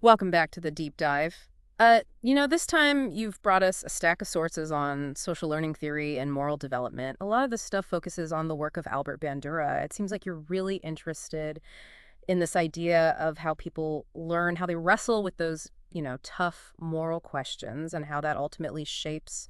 Welcome back to the deep dive. This time you've brought us a stack of sources on social learning theory and moral development. A lot of this stuff focuses on the work of Albert Bandura. It seems like you're really interested in this idea of how people learn, how they wrestle with those, tough moral questions and how that ultimately shapes,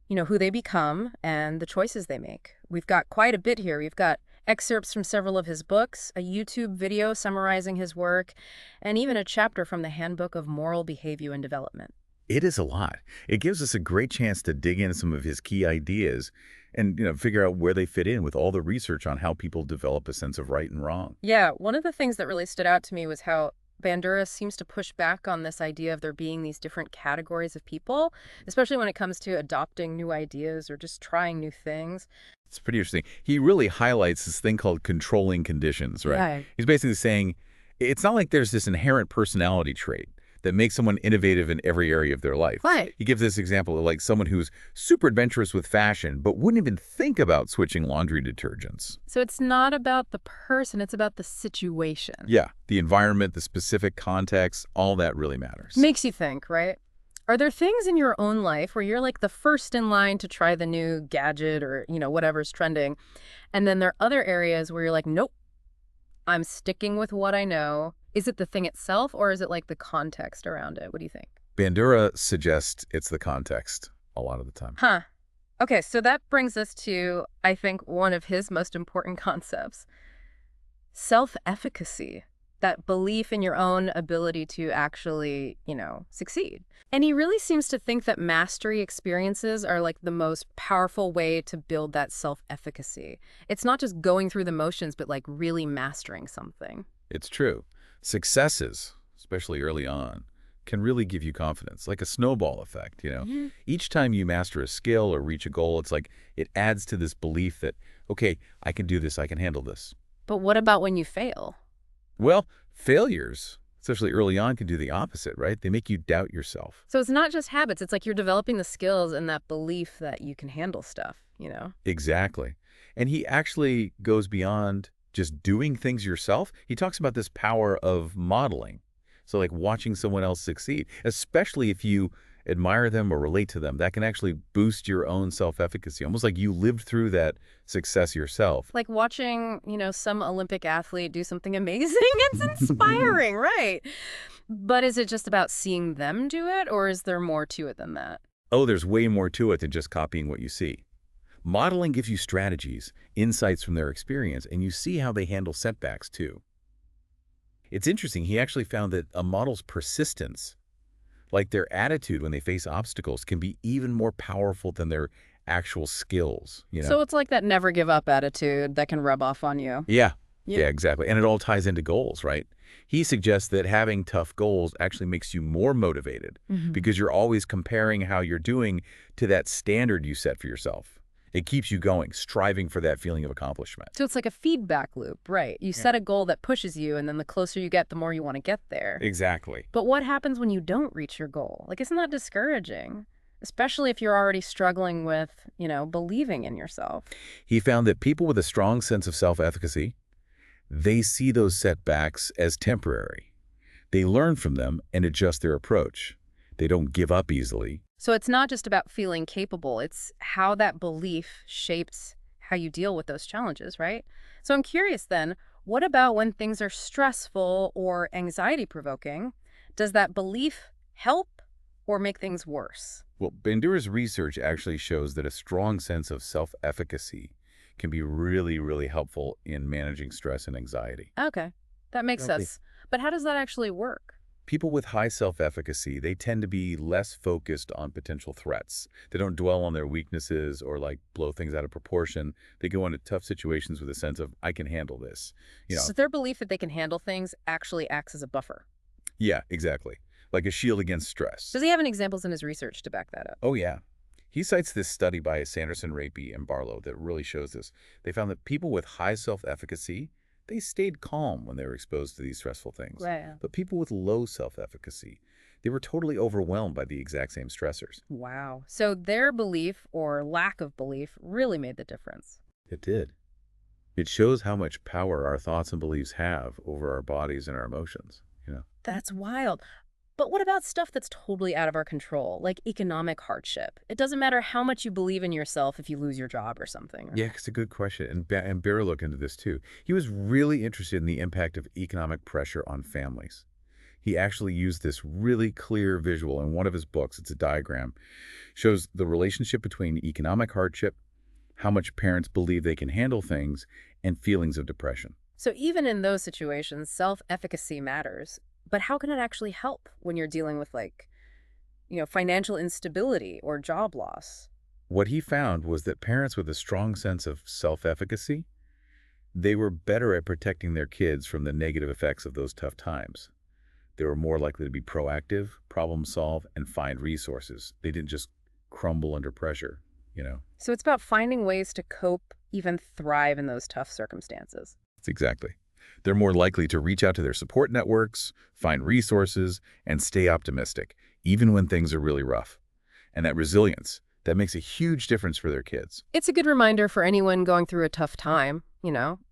who they become and the choices they make. We've got quite a bit here. We've got excerpts from several of his books, a YouTube video summarizing his work, and even a chapter from the Handbook of Moral Behavior and Development. It is a lot. It gives us a great chance to dig into some of his key ideas and, figure out where they fit in with all the research on how people develop a sense of right and wrong. Yeah, one of the things that really stood out to me was how Bandura seems to push back on this idea of there being these different categories of people, especially when it comes to adopting new ideas or just trying new things. It's pretty interesting. He really highlights this thing called controlling conditions, right? Right. He's basically saying it's not like there's this inherent personality trait that makes someone innovative in every area of their life. Right. He gives this example of like someone who's super adventurous with fashion, but wouldn't even think about switching laundry detergents. So it's not about the person, it's about the situation. Yeah, the environment, the specific context, all that really matters. Makes you think, right? Are there things in your own life where you're like the first in line to try the new gadget or, whatever's trending, and then there are other areas where you're like, nope, I'm sticking with what I know? Is it the thing itself, or is it like the context around it? What do you think? Bandura suggests it's the context a lot of the time. Huh. Okay, so that brings us to, I think, one of his most important concepts. Self-efficacy. That belief in your own ability to actually, succeed. And he really seems to think that mastery experiences are like the most powerful way to build that self-efficacy. It's not just going through the motions, but like really mastering something. It's true. Successes, especially early on, can really give you confidence, like a snowball effect. Each time you master a skill or reach a goal, it's like it adds to this belief that, okay, I can do this, I can handle this. But what about when you fail? Well, failures, especially early on, can do the opposite, right? They make you doubt yourself. So it's not just habits. It's like you're developing the skills and that belief that you can handle stuff. Exactly. And he actually goes beyond just doing things yourself. He talks about this power of modeling. So like watching someone else succeed, especially if you admire them or relate to them, that can actually boost your own self-efficacy, almost like you lived through that success yourself. Like watching, some Olympic athlete do something amazing. It's inspiring, right? But is it just about seeing them do it, or is there more to it than that? Oh, there's way more to it than just copying what you see. Modeling gives you strategies, insights from their experience, and you see how they handle setbacks too. It's interesting, he actually found that a model's persistence, like their attitude when they face obstacles, can be even more powerful than their actual skills. So it's like that never give up attitude that can rub off on you. Yeah. Yeah. Yeah, exactly. And it all ties into goals, right? He suggests that having tough goals actually makes you more motivated because you're always comparing how you're doing to that standard you set for yourself. It keeps you going, striving for that feeling of accomplishment. So it's like a feedback loop, right? You set a goal that pushes you, and then the closer you get, the more you want to get there. Exactly. But what happens when you don't reach your goal? Like, isn't that discouraging? Especially if you're already struggling with, believing in yourself. He found that people with a strong sense of self-efficacy, they see those setbacks as temporary. They learn from them and adjust their approach. They don't give up easily. So it's not just about feeling capable. It's how that belief shapes how you deal with those challenges, right? So I'm curious then, what about when things are stressful or anxiety-provoking? Does that belief help or make things worse? Well, Bandura's research actually shows that a strong sense of self-efficacy can be really, really helpful in managing stress and anxiety. Okay, that makes Okay. sense. But how does that actually work? People with high self-efficacy, they tend to be less focused on potential threats. They don't dwell on their weaknesses or like blow things out of proportion. They go into tough situations with a sense of, I can handle this. So their belief that they can handle things actually acts as a buffer. Yeah, exactly. Like a shield against stress. Does he have any examples in his research to back that up? Oh, yeah. He cites this study by Sanderson, Rapey, and Barlow that really shows this. They found that people with high self-efficacy, they stayed calm when they were exposed to these stressful things. Right. But people with low self-efficacy, they were totally overwhelmed by the exact same stressors. Wow. So their belief or lack of belief really made the difference. It did. It shows how much power our thoughts and beliefs have over our bodies and our emotions. That's wild. But what about stuff that's totally out of our control, like economic hardship? It doesn't matter how much you believe in yourself if you lose your job or something. Right? Yeah, it's a good question. And Bear looked into this too. He was really interested in the impact of economic pressure on families. He actually used this really clear visual in one of his books. It's a diagram. Shows the relationship between economic hardship, how much parents believe they can handle things, and feelings of depression. So even in those situations, self-efficacy matters. But how can it actually help when you're dealing with financial instability or job loss? What he found was that parents with a strong sense of self-efficacy, they were better at protecting their kids from the negative effects of those tough times. They were more likely to be proactive, problem solve, and find resources. They didn't just crumble under pressure. So it's about finding ways to cope, even thrive in those tough circumstances. That's exactly. They're more likely to reach out to their support networks, find resources, and stay optimistic, even when things are really rough. And that resilience, that makes a huge difference for their kids. It's a good reminder for anyone going through a tough time.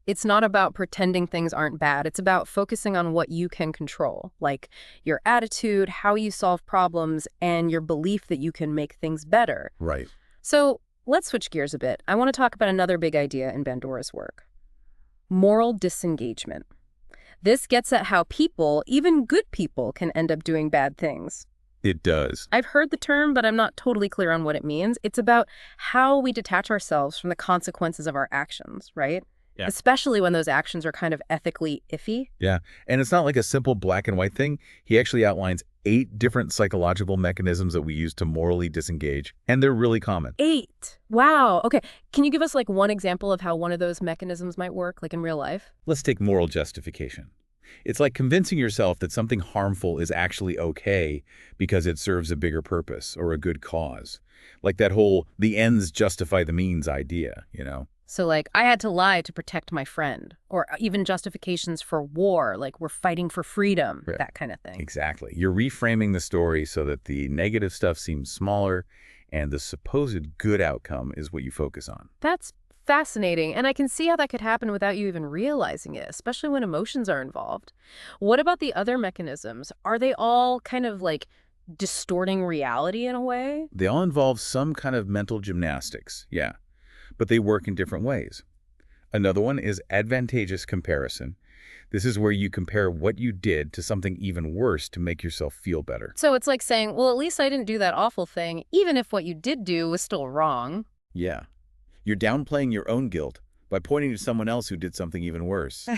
It's not about pretending things aren't bad. It's about focusing on what you can control, like your attitude, how you solve problems, and your belief that you can make things better. Right. So let's switch gears a bit. I want to talk about another big idea in Bandura's work: moral disengagement. This gets at how people, even good people, can end up doing bad things. It does. I've heard the term, but I'm not totally clear on what it means. It's about how we detach ourselves from the consequences of our actions, right? Yeah. Especially when those actions are kind of ethically iffy. Yeah. And it's not like a simple black and white thing. He actually outlines 8 different psychological mechanisms that we use to morally disengage, and they're really common. 8. Wow. Okay. Can you give us one example of how one of those mechanisms might work, in real life? Let's take moral justification. It's like convincing yourself that something harmful is actually okay because it serves a bigger purpose or a good cause. Like that whole the ends justify the means idea. So I had to lie to protect my friend, or even justifications for war, like we're fighting for freedom, Right. that kind of thing. Exactly. You're reframing the story so that the negative stuff seems smaller and the supposed good outcome is what you focus on. That's fascinating, and I can see how that could happen without you even realizing it, especially when emotions are involved. What about the other mechanisms? Are they all kind of distorting reality in a way? They all involve some kind of mental gymnastics, yeah, but they work in different ways. Another one is advantageous comparison. This is where you compare what you did to something even worse to make yourself feel better. So it's like saying, well, at least I didn't do that awful thing, even if what you did do was still wrong. Yeah. You're downplaying your own guilt by pointing to someone else who did something even worse.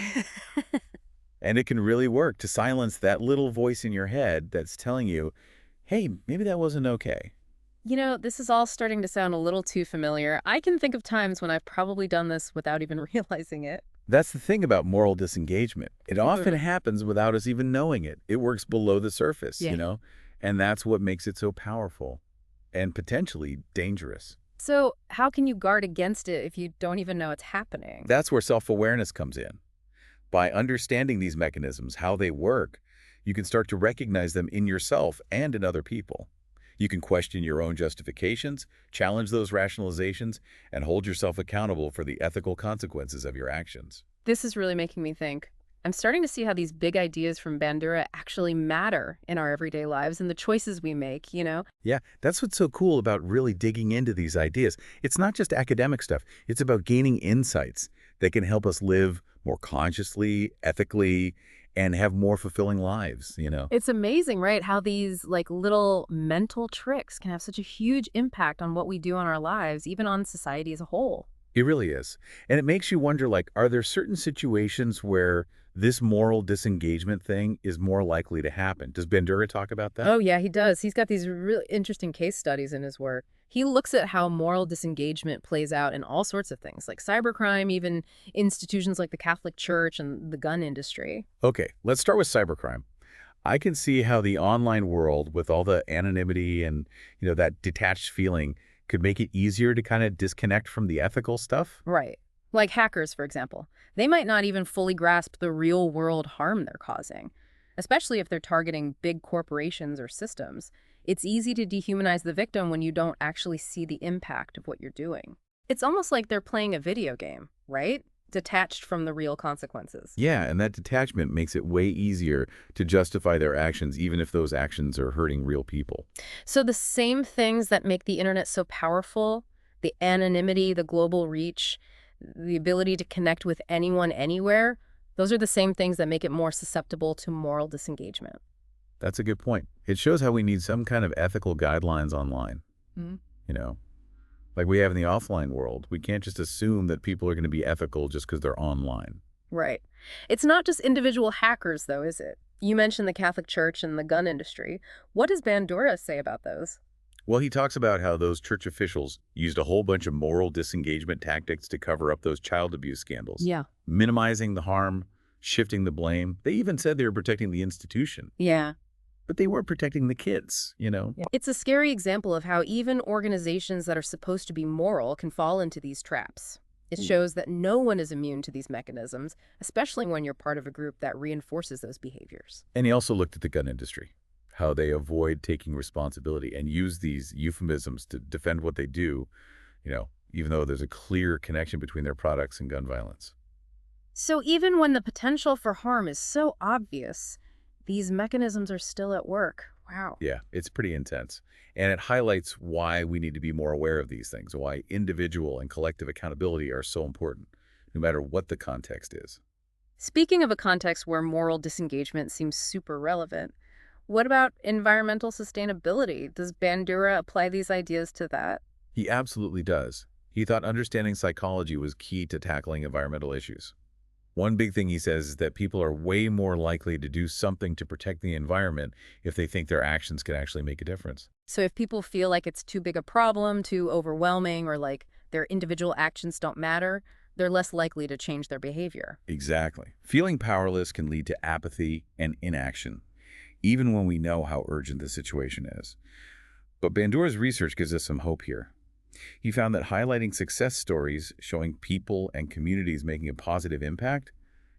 And it can really work to silence that little voice in your head that's telling you, hey, maybe that wasn't okay. This is all starting to sound a little too familiar. I can think of times when I've probably done this without even realizing it. That's the thing about moral disengagement. It often happens without us even knowing it. It works below the surface, and that's what makes it so powerful and potentially dangerous. So how can you guard against it if you don't even know it's happening? That's where self-awareness comes in. By understanding these mechanisms, how they work, you can start to recognize them in yourself and in other people. You can question your own justifications, challenge those rationalizations, and hold yourself accountable for the ethical consequences of your actions. This is really making me think. I'm starting to see how these big ideas from Bandura actually matter in our everyday lives and the choices we make. Yeah, that's what's so cool about really digging into these ideas. It's not just academic stuff. It's about gaining insights that can help us live more consciously, ethically, and have more fulfilling lives. It's amazing, right, how these little mental tricks can have such a huge impact on what we do in our lives, even on society as a whole. It really is. And it makes you wonder, are there certain situations where this moral disengagement thing is more likely to happen? Does Bandura talk about that? Oh, yeah, he does. He's got these really interesting case studies in his work. He looks at how moral disengagement plays out in all sorts of things, like cybercrime, even institutions like the Catholic Church and the gun industry. Okay, let's start with cybercrime. I can see how the online world, with all the anonymity and that detached feeling, could make it easier to kind of disconnect from the ethical stuff. Right. Like hackers, for example. They might not even fully grasp the real-world harm they're causing, especially if they're targeting big corporations or systems. It's easy to dehumanize the victim when you don't actually see the impact of what you're doing. It's almost like they're playing a video game, right? detached from the real consequences. Yeah, and that detachment makes it way easier to justify their actions, even if those actions are hurting real people. So the same things that make the internet so powerful, the anonymity, the global reach, the ability to connect with anyone anywhere, those are the same things that make it more susceptible to moral disengagement. That's a good point. It shows how we need some kind of ethical guidelines online, Mhm. you know? Like we have in the offline world. We can't just assume that people are going to be ethical just because they're online. Right. It's not just individual hackers, though, is it? You mentioned the Catholic Church and the gun industry. What does Bandura say about those? Well, he talks about how those church officials used a whole bunch of moral disengagement tactics to cover up those child abuse scandals, Yeah. minimizing the harm, shifting the blame. They even said they were protecting the institution, Yeah. but they weren't protecting the kids. Yeah. It's a scary example of how even organizations that are supposed to be moral can fall into these traps. It shows that no one is immune to these mechanisms, especially when you're part of a group that reinforces those behaviors. And he also looked at the gun industry, how they avoid taking responsibility and use these euphemisms to defend what they do, even though there's a clear connection between their products and gun violence. So even when the potential for harm is so obvious, these mechanisms are still at work. Wow. Yeah, it's pretty intense. And it highlights why we need to be more aware of these things, why individual and collective accountability are so important, no matter what the context is. Speaking of a context where moral disengagement seems super relevant, what about environmental sustainability? Does Bandura apply these ideas to that? He absolutely does. He thought understanding psychology was key to tackling environmental issues. One big thing he says is that people are way more likely to do something to protect the environment if they think their actions can actually make a difference. So if people feel like it's too big a problem, too overwhelming, or like their individual actions don't matter, they're less likely to change their behavior. Exactly. Feeling powerless can lead to apathy and inaction, even when we know how urgent the situation is. But Bandura's research gives us some hope here. He found that highlighting success stories showing people and communities making a positive impact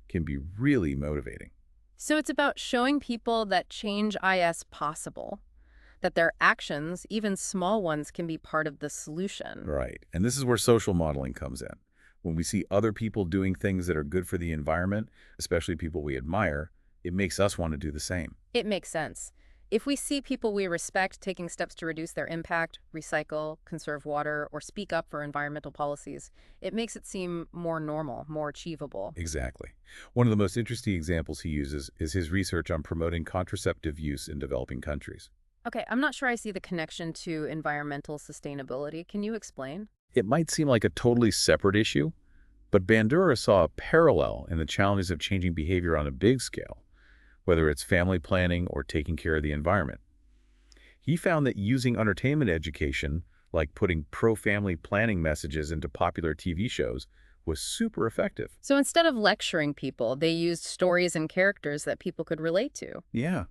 can be really motivating. So it's about showing people that change is possible, that their actions, even small ones, can be part of the solution. Right. And this is where social modeling comes in. When we see other people doing things that are good for the environment, especially people we admire, it makes us want to do the same. It makes sense. If we see people we respect taking steps to reduce their impact, recycle, conserve water, or speak up for environmental policies, it makes it seem more normal, more achievable. Exactly. One of the most interesting examples he uses is his research on promoting contraceptive use in developing countries. Okay, I'm not sure I see the connection to environmental sustainability. Can you explain? It might seem like a totally separate issue, but Bandura saw a parallel in the challenges of changing behavior on a big scale, whether it's family planning or taking care of the environment. He found that using entertainment education, like putting pro-family planning messages into popular TV shows, was super effective. So instead of lecturing people, they used stories and characters that people could relate to. Yeah,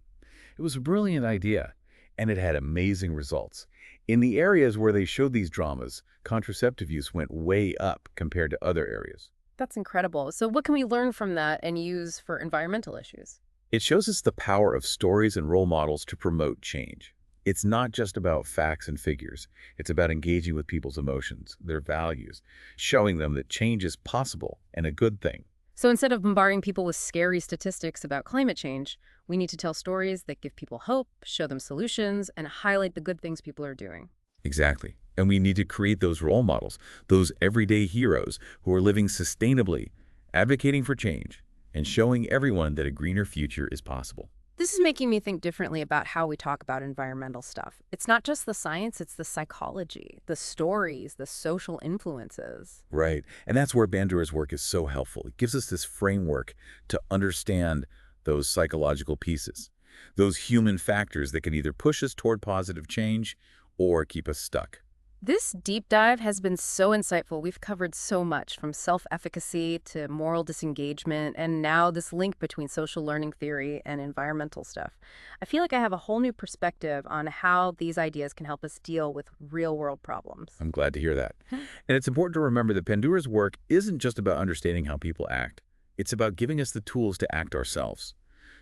it was a brilliant idea, and it had amazing results. In the areas where they showed these dramas, contraceptive use went way up compared to other areas. That's incredible. So what can we learn from that and use for environmental issues? It shows us the power of stories and role models to promote change. It's not just about facts and figures. It's about engaging with people's emotions, their values, showing them that change is possible and a good thing. So instead of bombarding people with scary statistics about climate change, we need to tell stories that give people hope, show them solutions, and highlight the good things people are doing. Exactly. And we need to create those role models, those everyday heroes who are living sustainably, advocating for change, and showing everyone that a greener future is possible. This is making me think differently about how we talk about environmental stuff. It's not just the science, it's the psychology, the stories, the social influences. Right. And that's where Bandura's work is so helpful. It gives us this framework to understand those psychological pieces, those human factors that can either push us toward positive change or keep us stuck. This deep dive has been so insightful. We've covered so much, from self-efficacy to moral disengagement, and now this link between social learning theory and environmental stuff. I feel like I have a whole new perspective on how these ideas can help us deal with real-world problems. I'm glad to hear that. And it's important to remember that Bandura's work isn't just about understanding how people act. It's about giving us the tools to act ourselves,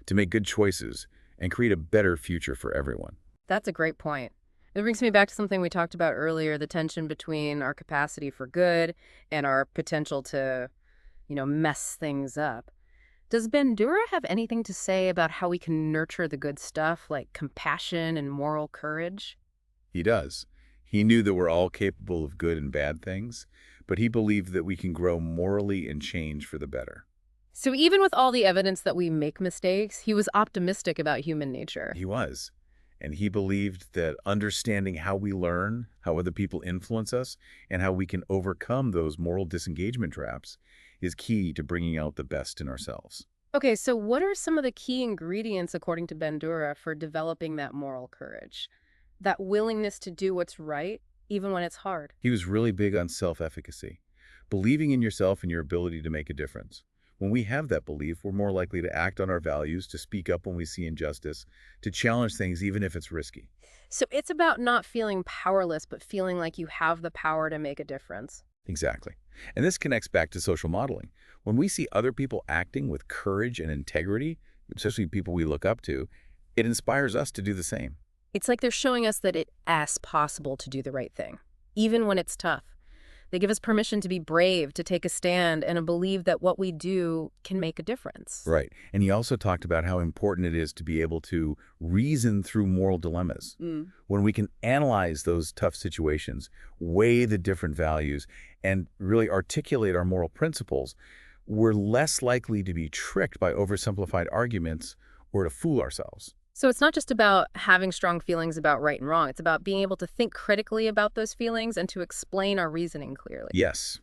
to make good choices, and create a better future for everyone. That's a great point. It brings me back to something we talked about earlier, the tension between our capacity for good and our potential to mess things up. Does Bandura have anything to say about how we can nurture the good stuff like compassion and moral courage? He does. He knew that we're all capable of good and bad things, but he believed that we can grow morally and change for the better. So even with all the evidence that we make mistakes, he was optimistic about human nature. He was. And he believed that understanding how we learn, how other people influence us, and how we can overcome those moral disengagement traps is key to bringing out the best in ourselves. Okay, so what are some of the key ingredients, according to Bandura, for developing that moral courage? That willingness to do what's right, even when it's hard. He was really big on self-efficacy, believing in yourself and your ability to make a difference. When we have that belief, we're more likely to act on our values, to speak up when we see injustice, to challenge things even if it's risky. So it's about not feeling powerless, but feeling like you have the power to make a difference. Exactly. And this connects back to social modeling. When we see other people acting with courage and integrity, especially people we look up to, it inspires us to do the same. It's like they're showing us that it's possible to do the right thing, even when it's tough. They give us permission to be brave, to take a stand, and to believe that what we do can make a difference. Right. And he also talked about how important it is to be able to reason through moral dilemmas. When we can analyze those tough situations, weigh the different values, and really articulate our moral principles, we're less likely to be tricked by oversimplified arguments or to fool ourselves. So it's not just about having strong feelings about right and wrong. It's about being able to think critically about those feelings and to explain our reasoning clearly. Yes.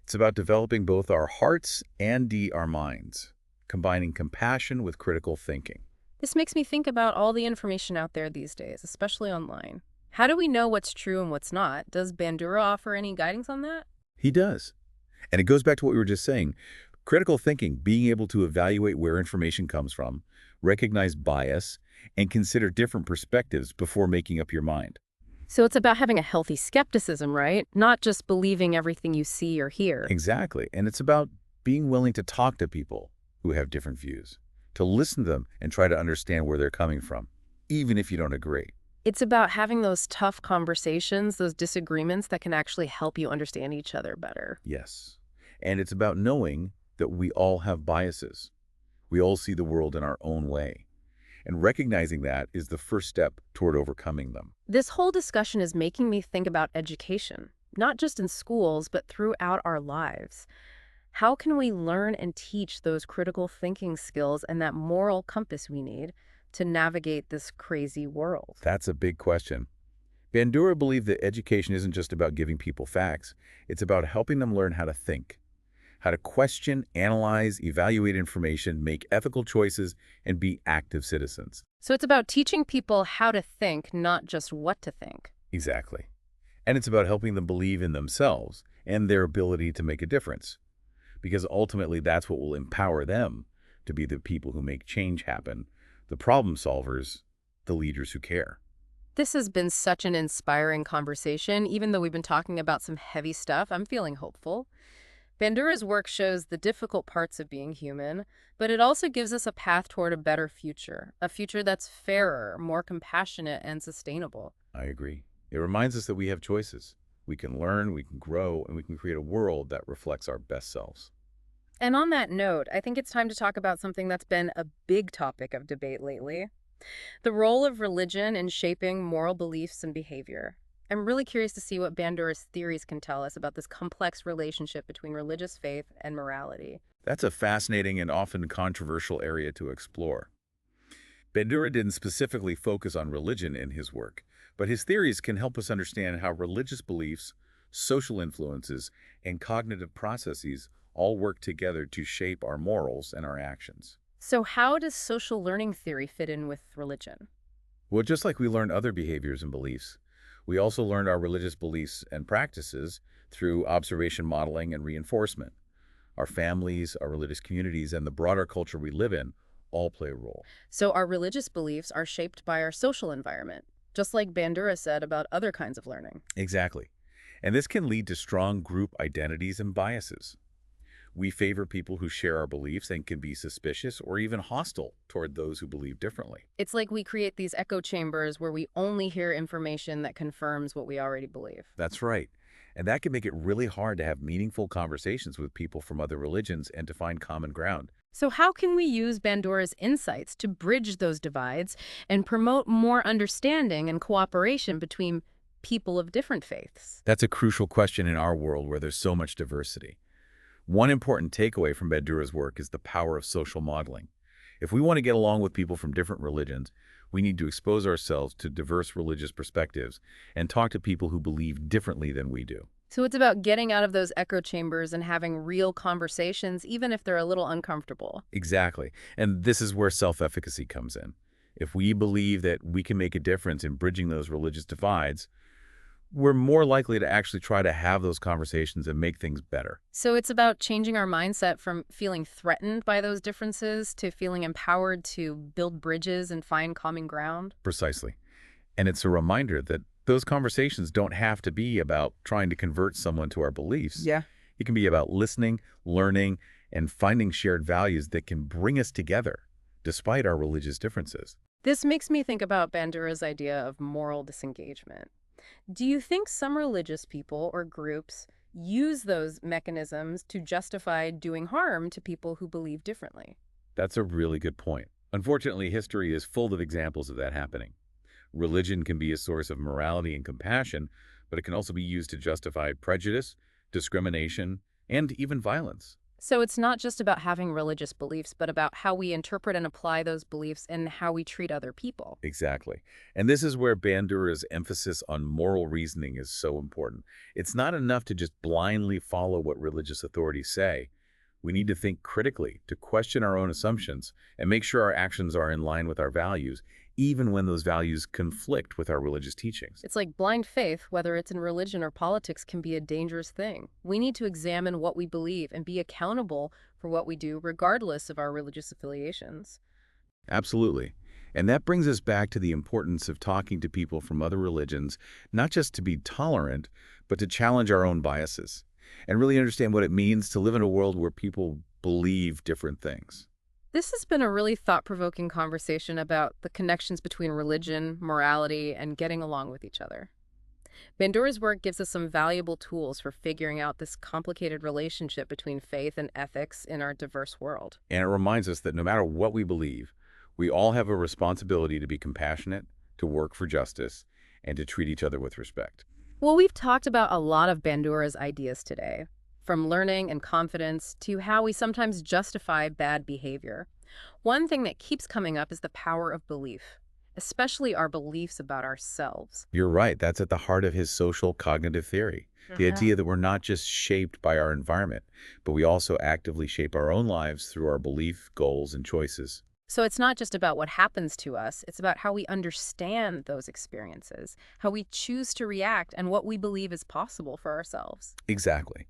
It's about developing both our hearts and our minds, combining compassion with critical thinking. This makes me think about all the information out there these days, especially online. How do we know what's true and what's not? Does Bandura offer any guidance on that? He does. And it goes back to what we were just saying. Critical thinking, being able to evaluate where information comes from, recognize bias, and consider different perspectives before making up your mind. So it's about having a healthy skepticism, right? Not just believing everything you see or hear. Exactly. And it's about being willing to talk to people who have different views, to listen to them and try to understand where they're coming from, even if you don't agree. It's about having those tough conversations, those disagreements that can actually help you understand each other better. Yes. And it's about knowing that we all have biases. We all see the world in our own way. And recognizing that is the first step toward overcoming them. This whole discussion is making me think about education, not just in schools, but throughout our lives. How can we learn and teach those critical thinking skills and that moral compass we need to navigate this crazy world? That's a big question. Bandura believed that education isn't just about giving people facts. It's about helping them learn how to think, how to question, analyze, evaluate information, make ethical choices, and be active citizens. So it's about teaching people how to think, not just what to think. Exactly. And it's about helping them believe in themselves and their ability to make a difference. Because ultimately, that's what will empower them to be the people who make change happen, the problem solvers, the leaders who care. This has been such an inspiring conversation. Even though we've been talking about some heavy stuff, I'm feeling hopeful. Bandura's work shows the difficult parts of being human, but it also gives us a path toward a better future, a future that's fairer, more compassionate, and sustainable. I agree. It reminds us that we have choices. We can learn, we can grow, and we can create a world that reflects our best selves. And on that note, I think it's time to talk about something that's been a big topic of debate lately: the role of religion in shaping moral beliefs and behavior. I'm really curious to see what Bandura's theories can tell us about this complex relationship between religious faith and morality. That's a fascinating and often controversial area to explore. Bandura didn't specifically focus on religion in his work, but his theories can help us understand how religious beliefs, social influences, and cognitive processes all work together to shape our morals and our actions. So how does social learning theory fit in with religion? Well, just like we learn other behaviors and beliefs, we also learn our religious beliefs and practices through observation modeling and reinforcement. Our families, our religious communities, and the broader culture we live in all play a role. So our religious beliefs are shaped by our social environment, just like Bandura said about other kinds of learning. Exactly. And this can lead to strong group identities and biases. We favor people who share our beliefs and can be suspicious or even hostile toward those who believe differently. It's like we create these echo chambers where we only hear information that confirms what we already believe. That's right. And that can make it really hard to have meaningful conversations with people from other religions and to find common ground. So how can we use Bandura's insights to bridge those divides and promote more understanding and cooperation between people of different faiths? That's a crucial question in our world where there's so much diversity. One important takeaway from Bandura's work is the power of social modeling. If we want to get along with people from different religions, we need to expose ourselves to diverse religious perspectives and talk to people who believe differently than we do. So it's about getting out of those echo chambers and having real conversations, even if they're a little uncomfortable. Exactly. And this is where self-efficacy comes in. If we believe that we can make a difference in bridging those religious divides, we're more likely to actually try to have those conversations and make things better. So it's about changing our mindset from feeling threatened by those differences to feeling empowered to build bridges and find common ground. Precisely. And it's a reminder that those conversations don't have to be about trying to convert someone to our beliefs. Yeah. It can be about listening, learning, and finding shared values that can bring us together, despite our religious differences. This makes me think about Bandura's idea of moral disengagement. Do you think some religious people or groups use those mechanisms to justify doing harm to people who believe differently? That's a really good point. Unfortunately, history is full of examples of that happening. Religion can be a source of morality and compassion, but it can also be used to justify prejudice, discrimination, and even violence. So it's not just about having religious beliefs, but about how we interpret and apply those beliefs and how we treat other people. Exactly. And this is where Bandura's emphasis on moral reasoning is so important. It's not enough to just blindly follow what religious authorities say. We need to think critically, to question our own assumptions, and make sure our actions are in line with our values, even when those values conflict with our religious teachings. It's like blind faith, whether it's in religion or politics, can be a dangerous thing. We need to examine what we believe and be accountable for what we do, regardless of our religious affiliations. Absolutely. And that brings us back to the importance of talking to people from other religions, not just to be tolerant, but to challenge our own biases and really understand what it means to live in a world where people believe different things. This has been a really thought-provoking conversation about the connections between religion, morality, and getting along with each other. Bandura's work gives us some valuable tools for figuring out this complicated relationship between faith and ethics in our diverse world. And it reminds us that no matter what we believe, we all have a responsibility to be compassionate, to work for justice, and to treat each other with respect. Well, we've talked about a lot of Bandura's ideas today, from learning and confidence to how we sometimes justify bad behavior. One thing that keeps coming up is the power of belief, especially our beliefs about ourselves. You're right. That's at the heart of his social cognitive theory. The idea that we're not just shaped by our environment, but we also actively shape our own lives through our belief, goals, and choices. So it's not just about what happens to us, it's about how we understand those experiences, how we choose to react, and what we believe is possible for ourselves. Exactly.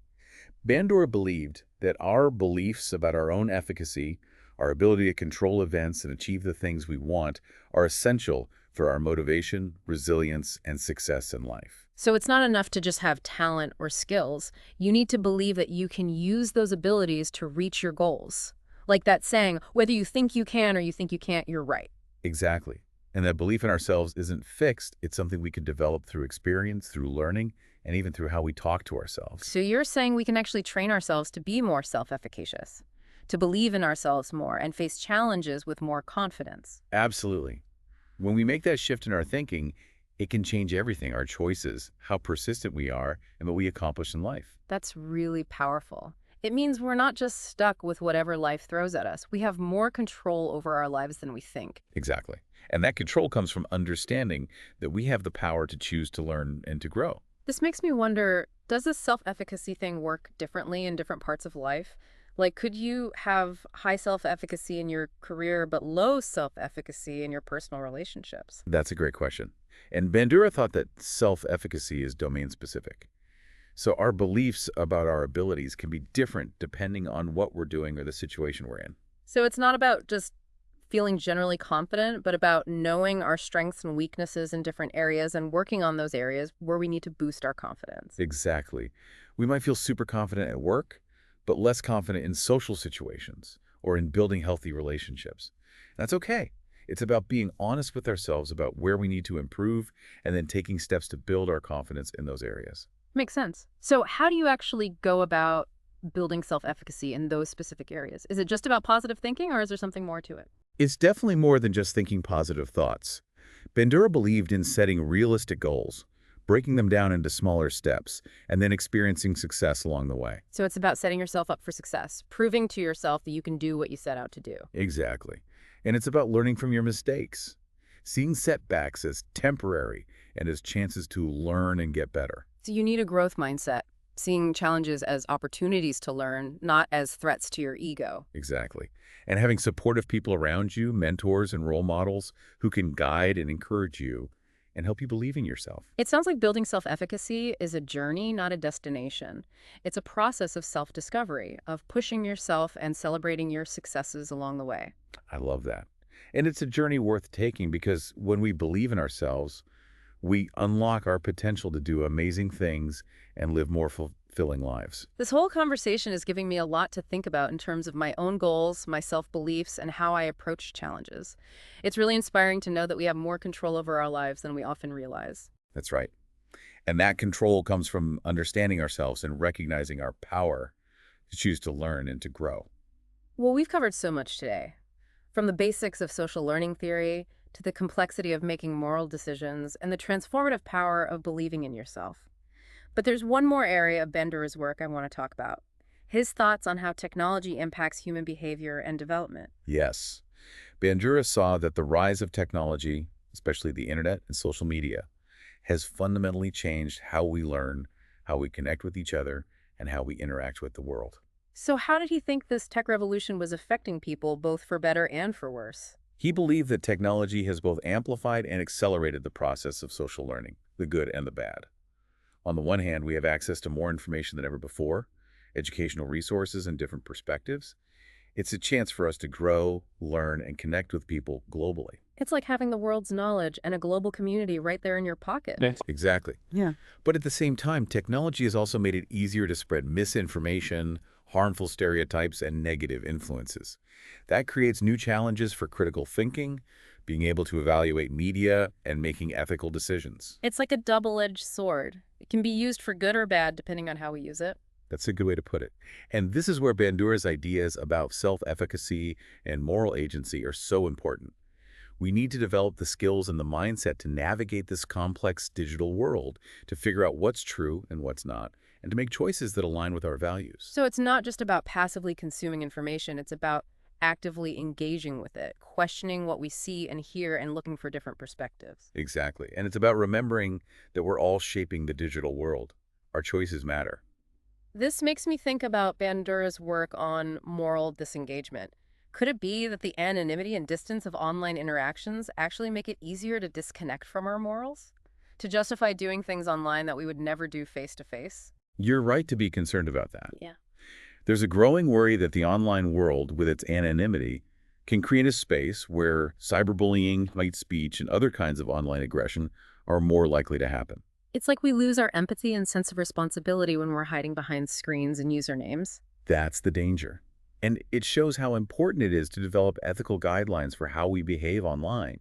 Bandura believed that our beliefs about our own efficacy, our ability to control events and achieve the things we want, are essential for our motivation, resilience, and success in life. So it's not enough to just have talent or skills. You need to believe that you can use those abilities to reach your goals. Like that saying, whether you think you can or you think you can't, you're right. Exactly. And that belief in ourselves isn't fixed. It's something we can develop through experience, through learning, and even through how we talk to ourselves. So you're saying we can actually train ourselves to be more self-efficacious, to believe in ourselves more, and face challenges with more confidence. Absolutely. When we make that shift in our thinking, it can change everything, our choices, how persistent we are, and what we accomplish in life. That's really powerful. It means we're not just stuck with whatever life throws at us. We have more control over our lives than we think. Exactly. And that control comes from understanding that we have the power to choose to learn and to grow. This makes me wonder, does this self-efficacy thing work differently in different parts of life? Like, could you have high self-efficacy in your career but low self-efficacy in your personal relationships? That's a great question. And Bandura thought that self-efficacy is domain-specific. So our beliefs about our abilities can be different depending on what we're doing or the situation we're in. So it's not about just feeling generally confident, but about knowing our strengths and weaknesses in different areas and working on those areas where we need to boost our confidence. Exactly. We might feel super confident at work, but less confident in social situations or in building healthy relationships. That's okay. It's about being honest with ourselves about where we need to improve and then taking steps to build our confidence in those areas. Makes sense. So how do you actually go about building self-efficacy in those specific areas? Is it just about positive thinking, or is there something more to it? It's definitely more than just thinking positive thoughts. Bandura believed in setting realistic goals, breaking them down into smaller steps, and then experiencing success along the way. So it's about setting yourself up for success, proving to yourself that you can do what you set out to do. Exactly. And it's about learning from your mistakes, seeing setbacks as temporary and as chances to learn and get better. So you need a growth mindset, seeing challenges as opportunities to learn, not as threats to your ego. Exactly. And having supportive people around you, mentors and role models who can guide and encourage you and help you believe in yourself. It sounds like building self-efficacy is a journey, not a destination. It's a process of self-discovery, of pushing yourself and celebrating your successes along the way. I love that. And it's a journey worth taking because when we believe in ourselves, we unlock our potential to do amazing things and live more fulfilling lives. This whole conversation is giving me a lot to think about in terms of my own goals, my self-beliefs, and how I approach challenges. It's really inspiring to know that we have more control over our lives than we often realize. That's right. And that control comes from understanding ourselves and recognizing our power to choose to learn and to grow. Well, we've covered so much today, from the basics of social learning theory to the complexity of making moral decisions and the transformative power of believing in yourself. But there's one more area of Bandura's work I want to talk about. His thoughts on how technology impacts human behavior and development. Yes. Bandura saw that the rise of technology, especially the internet and social media, has fundamentally changed how we learn, how we connect with each other, and how we interact with the world. So how did he think this tech revolution was affecting people, both for better and for worse? He believed that technology has both amplified and accelerated the process of social learning, the good and the bad. On the one hand, we have access to more information than ever before, educational resources and different perspectives. It's a chance for us to grow, learn, and connect with people globally. It's like having the world's knowledge and a global community right there in your pocket. Exactly. Yeah. But at the same time, technology has also made it easier to spread misinformation, harmful stereotypes, and negative influences. That creates new challenges for critical thinking, being able to evaluate media, and making ethical decisions. It's like a double-edged sword. It can be used for good or bad depending on how we use it. That's a good way to put it. And this is where Bandura's ideas about self-efficacy and moral agency are so important. We need to develop the skills and the mindset to navigate this complex digital world, to figure out what's true and what's not, and to make choices that align with our values. So it's not just about passively consuming information, it's about actively engaging with it, questioning what we see and hear, and looking for different perspectives. Exactly. And it's about remembering that we're all shaping the digital world. Our choices matter. This makes me think about Bandura's work on moral disengagement. Could it be that the anonymity and distance of online interactions actually make it easier to disconnect from our morals? To justify doing things online that we would never do face to face? You're right to be concerned about that. Yeah. There's a growing worry that the online world, with its anonymity, can create a space where cyberbullying, hate speech, and other kinds of online aggression are more likely to happen. It's like we lose our empathy and sense of responsibility when we're hiding behind screens and usernames. That's the danger. And it shows how important it is to develop ethical guidelines for how we behave online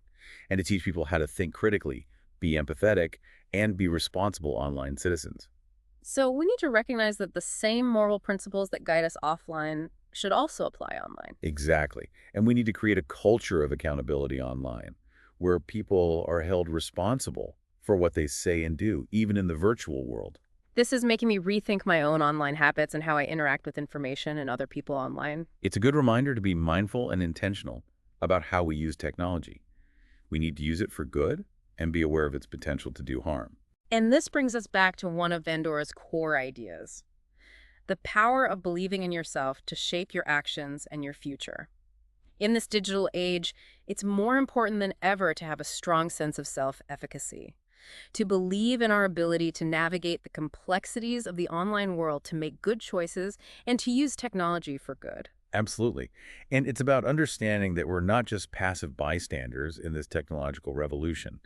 and to teach people how to think critically, be empathetic, and be responsible online citizens. So we need to recognize that the same moral principles that guide us offline should also apply online. Exactly. And we need to create a culture of accountability online where people are held responsible for what they say and do, even in the virtual world. This is making me rethink my own online habits and how I interact with information and other people online. It's a good reminder to be mindful and intentional about how we use technology. We need to use it for good and be aware of its potential to do harm. And this brings us back to one of Bandura's core ideas: the power of believing in yourself to shape your actions and your future. In this digital age, it's more important than ever to have a strong sense of self-efficacy, to believe in our ability to navigate the complexities of the online world, to make good choices, and to use technology for good. Absolutely. And it's about understanding that we're not just passive bystanders in this technological revolution.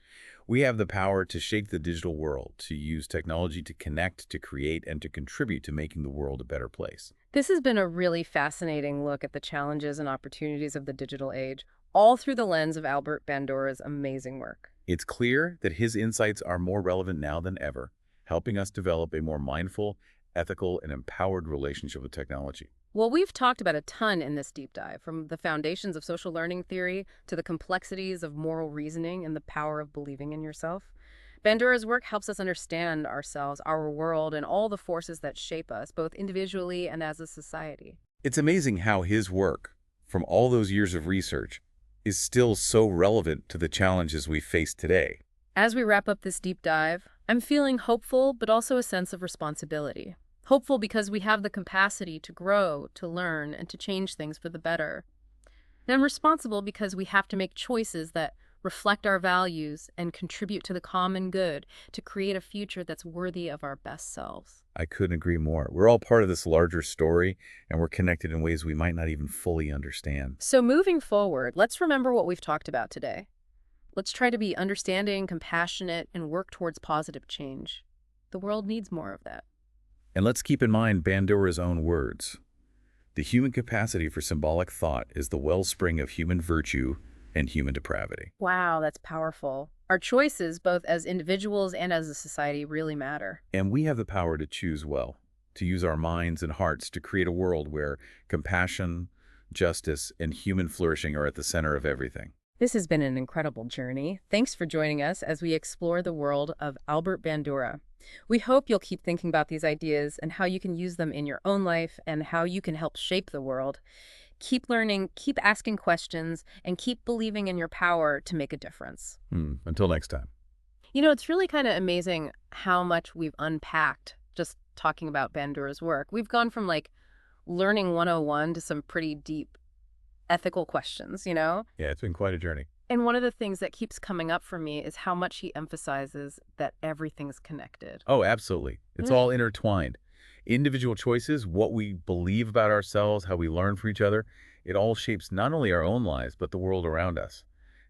We have the power to shape the digital world, to use technology to connect, to create, and to contribute to making the world a better place. This has been a really fascinating look at the challenges and opportunities of the digital age, all through the lens of Albert Bandura's amazing work. It's clear that his insights are more relevant now than ever, helping us develop a more mindful, ethical, and empowered relationship with technology. Well, we've talked about a ton in this deep dive, from the foundations of social learning theory to the complexities of moral reasoning and the power of believing in yourself. Bandura's work helps us understand ourselves, our world, and all the forces that shape us, both individually and as a society. It's amazing how his work, from all those years of research, is still so relevant to the challenges we face today. As we wrap up this deep dive, I'm feeling hopeful, but also a sense of responsibility. Hopeful because we have the capacity to grow, to learn, and to change things for the better. And I'm responsible because we have to make choices that reflect our values and contribute to the common good to create a future that's worthy of our best selves. I couldn't agree more. We're all part of this larger story, and we're connected in ways we might not even fully understand. So moving forward, let's remember what we've talked about today. Let's try to be understanding, compassionate, and work towards positive change. The world needs more of that. And let's keep in mind Bandura's own words. The human capacity for symbolic thought is the wellspring of human virtue and human depravity. Wow, that's powerful. Our choices, both as individuals and as a society, really matter. And we have the power to choose well, to use our minds and hearts to create a world where compassion, justice, and human flourishing are at the center of everything. This has been an incredible journey. Thanks for joining us as we explore the world of Albert Bandura. We hope you'll keep thinking about these ideas and how you can use them in your own life and how you can help shape the world. Keep learning, keep asking questions, and keep believing in your power to make a difference. Until next time. You know, it's really kind of amazing how much we've unpacked just talking about Bandura's work. We've gone from like learning 101 to some pretty deep ethical questions, you know? Yeah, it's been quite a journey. And one of the things that keeps coming up for me is how much he emphasizes that everything's connected. Oh, absolutely. It's all intertwined. Individual choices, what we believe about ourselves, how we learn from each other, it all shapes not only our own lives, but the world around us.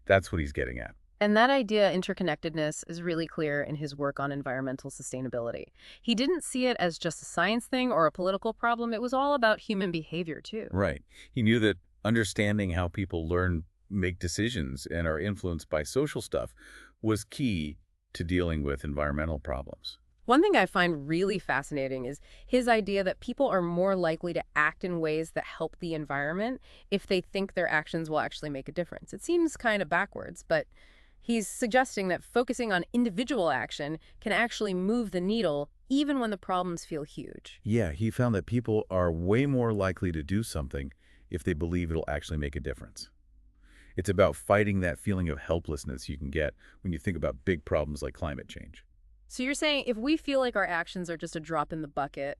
That's what he's getting at. And that idea, interconnectedness, is really clear in his work on environmental sustainability. He didn't see it as just a science thing or a political problem. It was all about human behavior, too. Right. He knew that understanding how people learn, make decisions, and are influenced by social stuff was key to dealing with environmental problems. One thing I find really fascinating is his idea that people are more likely to act in ways that help the environment if they think their actions will actually make a difference. It seems kind of backwards, but he's suggesting that focusing on individual action can actually move the needle even when the problems feel huge. Yeah, he found that people are way more likely to do something if they believe it'll actually make a difference. It's about fighting that feeling of helplessness you can get when you think about big problems like climate change. So you're saying if we feel like our actions are just a drop in the bucket,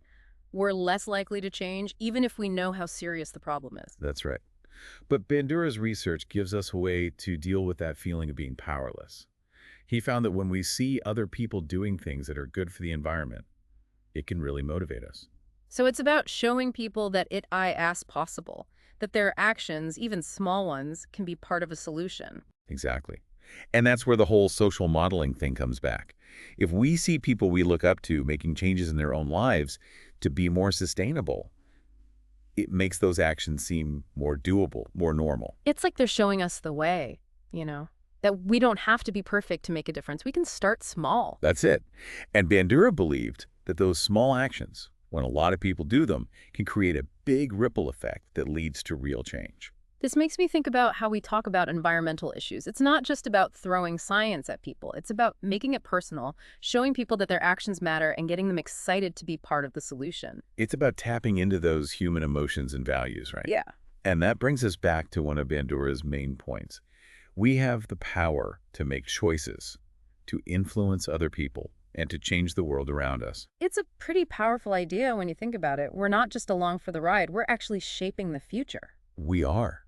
we're less likely to change, even if we know how serious the problem is. That's right. But Bandura's research gives us a way to deal with that feeling of being powerless. He found that when we see other people doing things that are good for the environment, it can really motivate us. So it's about showing people that it-I-ass possible, that their actions, even small ones, can be part of a solution. Exactly. And that's where the whole social modeling thing comes back. If we see people we look up to making changes in their own lives to be more sustainable, it makes those actions seem more doable, more normal. It's like they're showing us the way, that we don't have to be perfect to make a difference. We can start small. That's it. And Bandura believed that those small actions, when a lot of people do them, can create a big ripple effect that leads to real change. This makes me think about how we talk about environmental issues. It's not just about throwing science at people. It's about making it personal, showing people that their actions matter, and getting them excited to be part of the solution. It's about tapping into those human emotions and values, right? Yeah. And that brings us back to one of Bandura's main points. We have the power to make choices, to influence other people, and to change the world around us. It's a pretty powerful idea when you think about it. We're not just along for the ride. We're actually shaping the future. We are.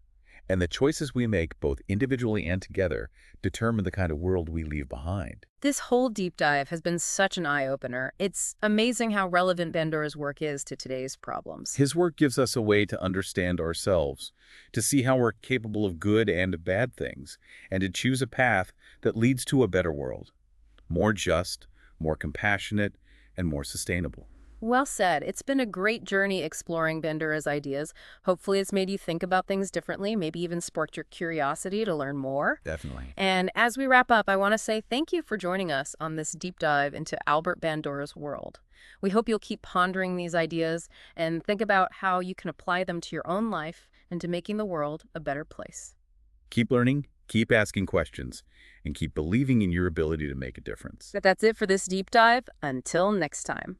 And the choices we make, both individually and together, determine the kind of world we leave behind. This whole deep dive has been such an eye-opener. It's amazing how relevant Bandura's work is to today's problems. His work gives us a way to understand ourselves, to see how we're capable of good and of bad things, and to choose a path that leads to a better world, more just, more compassionate, and more sustainable. Well said. It's been a great journey exploring Bandura's ideas. Hopefully, it's made you think about things differently, maybe even sparked your curiosity to learn more. Definitely. And as we wrap up, I want to say thank you for joining us on this deep dive into Albert Bandura's world. We hope you'll keep pondering these ideas and think about how you can apply them to your own life and to making the world a better place. Keep learning, keep asking questions, and keep believing in your ability to make a difference. But that's it for this deep dive. Until next time.